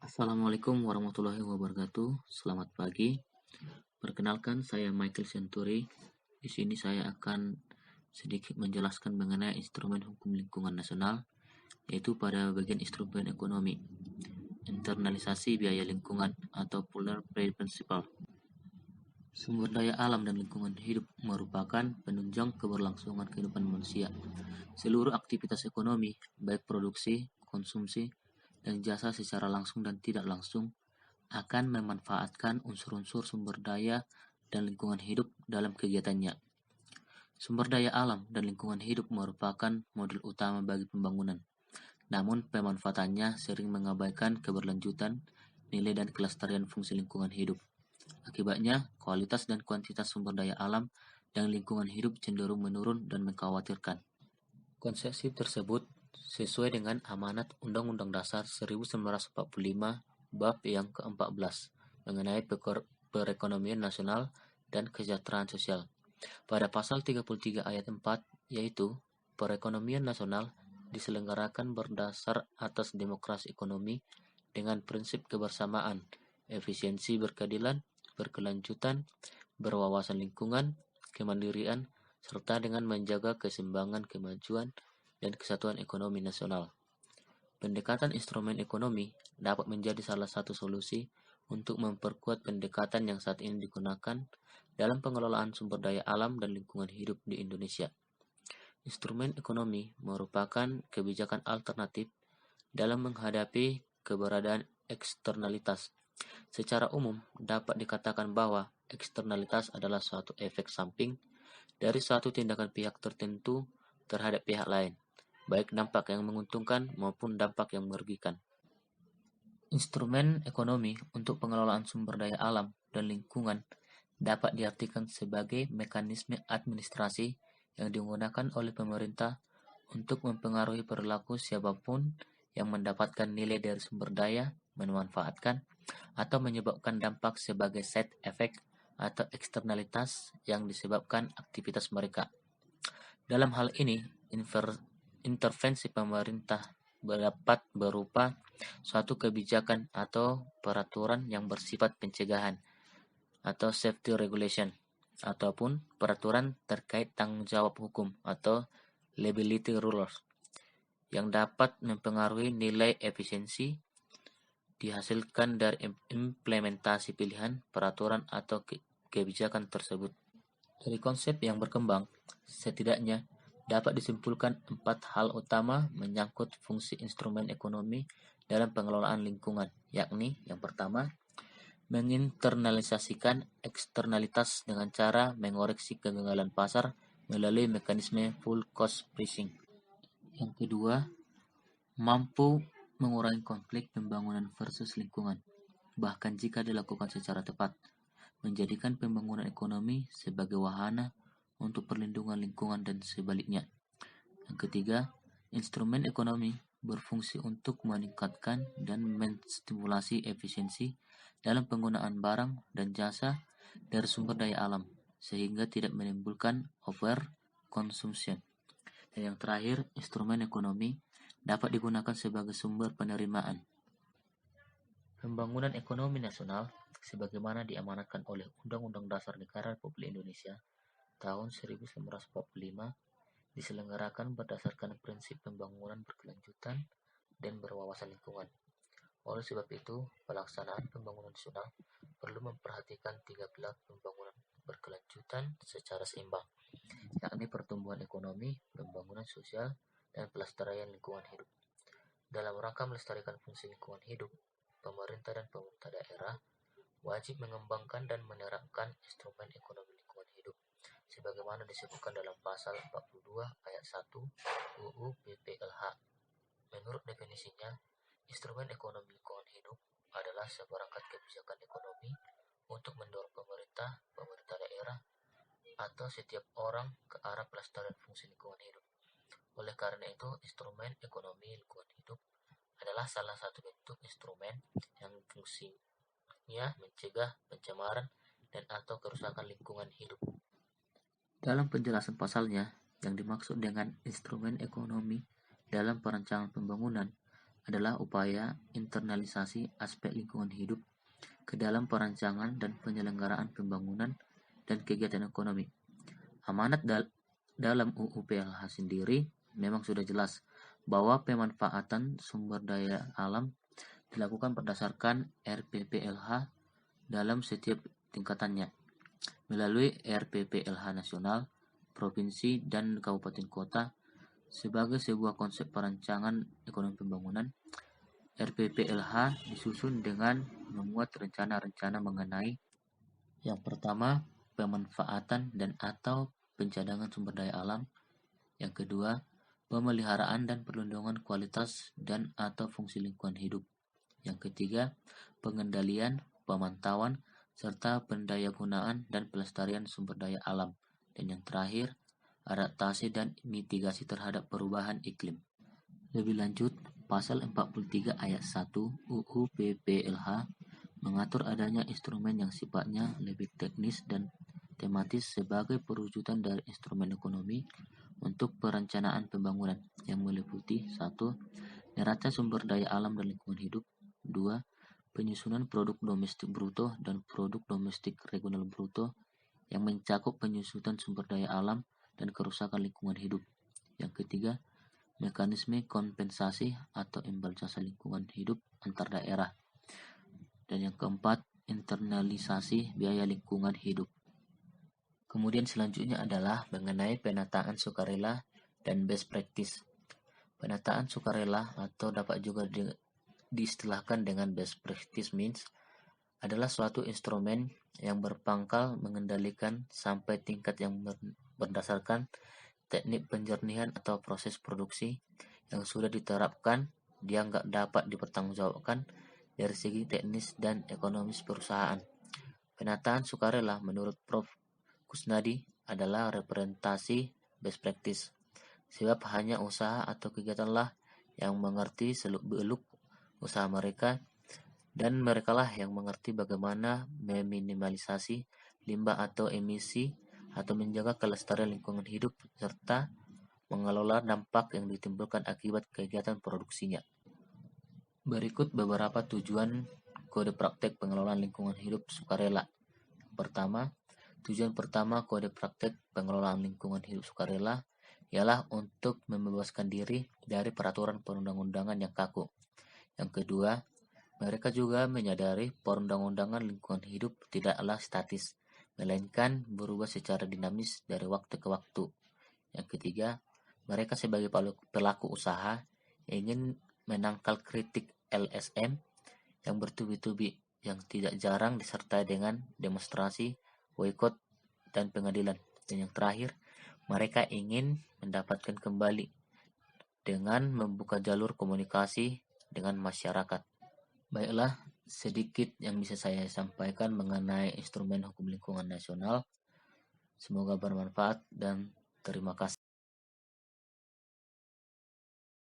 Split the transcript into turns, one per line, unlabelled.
Assalamualaikum warahmatullahi wabarakatuh. Selamat pagi. Perkenalkan, saya Michael Centuri. Di sini saya akan sedikit menjelaskan mengenai instrumen hukum lingkungan nasional, yaitu pada bagian instrumen ekonomi, internalisasi biaya lingkungan atau Polar Pay Principle. Sumber daya alam dan lingkungan hidup merupakan penunjang keberlangsungan kehidupan manusia. Seluruh aktivitas ekonomi, baik produksi, konsumsi, dan jasa secara langsung dan tidak langsung, akan memanfaatkan unsur-unsur sumber daya dan lingkungan hidup dalam kegiatannya. Sumber daya alam dan lingkungan hidup merupakan modul utama bagi pembangunan. Namun pemanfaatannya sering mengabaikan keberlanjutan, nilai dan kelestarian fungsi lingkungan hidup. Akibatnya, kualitas dan kuantitas sumber daya alam dan lingkungan hidup cenderung menurun dan mengkhawatirkan. Konsepsi tersebut sesuai dengan amanat Undang-Undang Dasar 1945 Bab yang ke-14 mengenai perekonomian nasional dan kesejahteraan sosial. Pada pasal 33 ayat 4, yaitu perekonomian nasional diselenggarakan berdasar atas demokrasi ekonomi dengan prinsip kebersamaan, efisiensi berkeadilan, berkelanjutan, berwawasan lingkungan, kemandirian, serta dengan menjaga keseimbangan kemajuan dan kesatuan ekonomi nasional. Pendekatan instrumen ekonomi dapat menjadi salah satu solusi untuk memperkuat pendekatan yang saat ini digunakan dalam pengelolaan sumber daya alam dan lingkungan hidup di Indonesia. Instrumen ekonomi merupakan kebijakan alternatif dalam menghadapi keberadaan eksternalitas. Secara umum, dapat dikatakan bahwa eksternalitas adalah suatu efek samping dari suatu tindakan pihak tertentu terhadap pihak lain, baik dampak yang menguntungkan maupun dampak yang merugikan. Instrumen ekonomi untuk pengelolaan sumber daya alam dan lingkungan dapat diartikan sebagai mekanisme administrasi yang digunakan oleh pemerintah untuk mempengaruhi perilaku siapapun yang mendapatkan nilai dari sumber daya, memanfaatkan, atau menyebabkan dampak sebagai side effect atau eksternalitas yang disebabkan aktivitas mereka. Dalam hal ini, intervensi pemerintah dapat berupa suatu kebijakan atau peraturan yang bersifat pencegahan atau safety regulation, ataupun peraturan terkait tanggung jawab hukum atau liability rules yang dapat mempengaruhi nilai efisiensi dihasilkan dari implementasi pilihan, peraturan, atau kebijakan tersebut. Dari konsep yang berkembang, setidaknya dapat disimpulkan 4 hal utama menyangkut fungsi instrumen ekonomi dalam pengelolaan lingkungan, yakni yang pertama, menginternalisasikan eksternalitas dengan cara mengoreksi kegagalan pasar melalui mekanisme full cost pricing. Yang kedua, mampu mengurangi konflik pembangunan versus lingkungan, bahkan jika dilakukan secara tepat, menjadikan pembangunan ekonomi sebagai wahana untuk perlindungan lingkungan dan sebaliknya. Yang ketiga, instrumen ekonomi berfungsi untuk meningkatkan dan menstimulasi efisiensi dalam penggunaan barang dan jasa dari sumber daya alam, sehingga tidak menimbulkan over consumption. Dan yang terakhir, instrumen ekonomi dapat digunakan sebagai sumber penerimaan. Pembangunan ekonomi nasional sebagaimana diamanatkan oleh Undang-Undang Dasar Negara Republik Indonesia tahun 1945 diselenggarakan berdasarkan prinsip pembangunan berkelanjutan dan berwawasan lingkungan. Oleh sebab itu, pelaksanaan pembangunan nasional perlu memperhatikan 3 pilar pembangunan berkelanjutan secara seimbang, yakni pertumbuhan ekonomi, pembangunan sosial, dan pelestarian lingkungan hidup. Dalam rangka melestarikan fungsi lingkungan hidup, pemerintah dan pemerintah daerah wajib mengembangkan dan menerapkan instrumen ekonomi lingkungan hidup sebagaimana disebutkan dalam pasal 42 ayat 1 UU PPLH. Menurut definisinya, instrumen ekonomi lingkungan hidup adalah seperangkat kebijakan ekonomi untuk mendorong pemerintah, pemerintah daerah, atau setiap orang ke arah pelestarian fungsi lingkungan hidup. Oleh karena itu, instrumen ekonomi lingkungan hidup adalah salah satu bentuk instrumen yang fungsinya mencegah pencemaran dan atau kerusakan lingkungan hidup. Dalam penjelasan pasalnya, yang dimaksud dengan instrumen ekonomi dalam perencanaan pembangunan adalah upaya internalisasi aspek lingkungan hidup ke dalam perancangan dan penyelenggaraan pembangunan dan kegiatan ekonomi. Amanat dalam UU PLH sendiri memang sudah jelas bahwa pemanfaatan sumber daya alam dilakukan berdasarkan RPPLH dalam setiap tingkatannya, melalui RPPLH nasional, provinsi, dan kabupaten kota. Sebagai sebuah konsep perancangan ekonomi pembangunan, RPPLH disusun dengan memuat rencana-rencana mengenai yang pertama, pemanfaatan dan atau pencadangan sumber daya alam. Yang kedua, pemeliharaan dan perlindungan kualitas dan atau fungsi lingkungan hidup. Yang ketiga, pengendalian, pemantauan, serta pendayagunaan dan pelestarian sumber daya alam. Dan yang terakhir, adaptasi dan mitigasi terhadap perubahan iklim. Lebih lanjut, pasal 43 ayat 1 UU PPLH mengatur adanya instrumen yang sifatnya lebih teknis dan tematis sebagai perwujudan dari instrumen ekonomi untuk perencanaan pembangunan yang meliputi 1. Neraca sumber daya alam dan lingkungan hidup. 2. Penyusunan produk domestik bruto dan produk domestik regional bruto yang mencakup penyusutan sumber daya alam dan kerusakan lingkungan hidup. Yang ketiga, mekanisme kompensasi atau imbal jasa lingkungan hidup antar daerah. Dan yang keempat, internalisasi biaya lingkungan hidup. Kemudian selanjutnya adalah mengenai penataan sukarela dan best practice. Penataan sukarela atau dapat juga diistilahkan dengan best practice means adalah suatu instrumen yang berpangkal mengendalikan sampai tingkat yang berdasarkan teknik penjernihan atau proses produksi yang sudah diterapkan dianggap dapat dipertanggungjawabkan dari segi teknis dan ekonomis perusahaan. Penataan sukarela menurut Prof. Kusnadi adalah representasi best practice, sebab hanya usaha atau kegiatanlah yang mengerti seluk-beluk usaha mereka, dan merekalah yang mengerti bagaimana meminimalisasi limbah atau emisi atau menjaga kelestarian lingkungan hidup serta mengelola dampak yang ditimbulkan akibat kegiatan produksinya. Berikut beberapa tujuan kode praktek pengelolaan lingkungan hidup sukarela. Pertama, tujuan pertama kode praktek pengelolaan lingkungan hidup sukarela ialah untuk membebaskan diri dari peraturan perundang-undangan yang kaku. Yang kedua, mereka juga menyadari perundang-undangan lingkungan hidup tidaklah statis, melainkan berubah secara dinamis dari waktu ke waktu. Yang ketiga, mereka sebagai pelaku usaha ingin menangkal kritik LSM yang bertubi-tubi, yang tidak jarang disertai dengan demonstrasi, boikot, dan pengadilan. Dan yang terakhir, mereka ingin mendapatkan kembali dengan membuka jalur komunikasi dengan masyarakat. Baiklah, sedikit yang bisa saya sampaikan mengenai instrumen hukum lingkungan nasional. Semoga bermanfaat dan terima kasih.